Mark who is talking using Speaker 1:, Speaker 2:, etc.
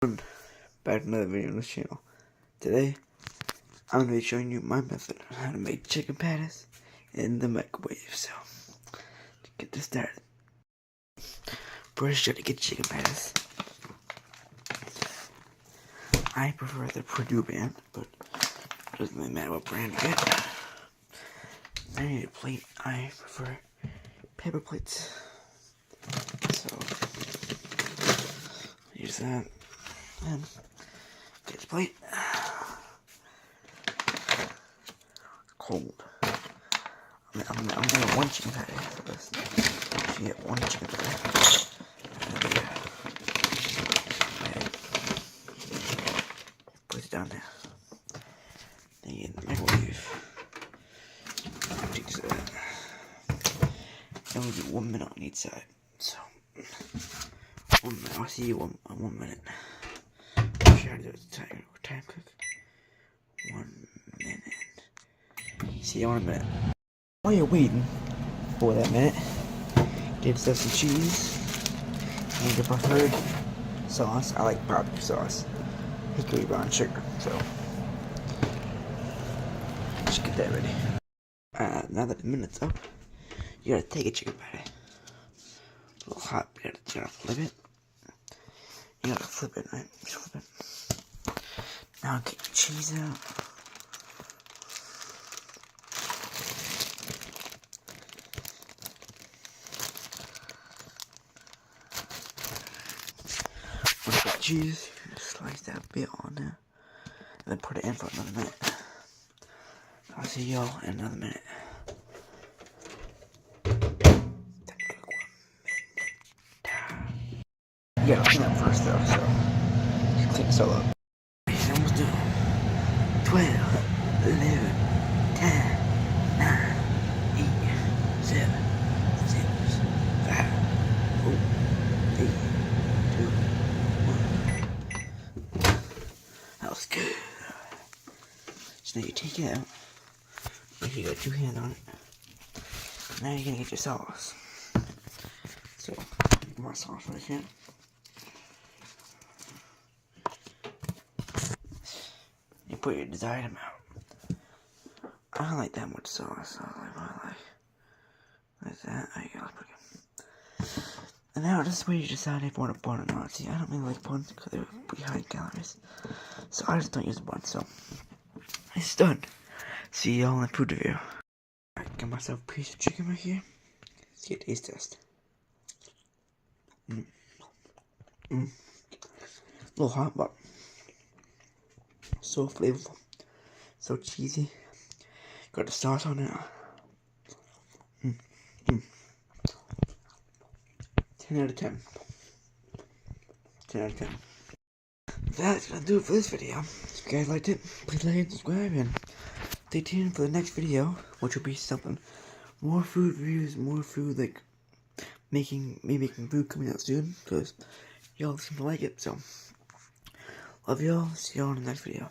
Speaker 1: Back to another video on this channel. Today, I'm going to be showing you my method on how to make chicken patties in the microwave. So, to get this started, first you gotta get chicken patties. I prefer the Purdue brand, but it doesn't really matter what brand you get. I need a plate. I prefer paper plates. So, use that. And get this plate. Cold. I'm doing one chicken patty for this. So you get one chicken patty. And put it down there. Then you get in the microwave. Take this out. And we'll do 1 minute on each side. So 1 minute. I'll see you 1 minute. I'll show you the time cook. 1 minute. See you in a minute. While you're waiting for that minute, get yourself some cheese and your preferred sauce. I like barbecue sauce, hickory brown sugar. So just get that ready. Now that the minute's up, you gotta take a chicken patty. A little hot, you gotta flip it. You gotta flip it, right? Just flip it. Now get your cheese out. With the cheese, slice that bit on there, and then put it in for another minute. I'll see y'all in another minute. You gotta clean up first though, so just clean this all up. It's almost done. 12, 11, 10, 9, 8, 7, 6, 5, 4, 3, 2, 1. That was good. So now you take it out. Make sure you got 2 hands on it. Now you're gonna get your sauce. So, more sauce right here. You put your desired amount. I don't like that much sauce. So like that. There you go. And now this is where you decide if you want a bun or not. See, I don't really like buns because they're pretty high in calories. So I just don't use a bun. So it's done. See y'all in the food review. I got myself a piece of chicken right here. Let's get a taste test. A little hot, but so flavorful, so cheesy. Got the sauce on it. 10 out of 10. 10 out of 10. That's gonna do it for this video. If you guys liked it, please like and subscribe, and stay tuned for the next video, which will be something more food reviews, more food like making food coming out soon, because y'all seem to like it. So love y'all. See y'all in the next video.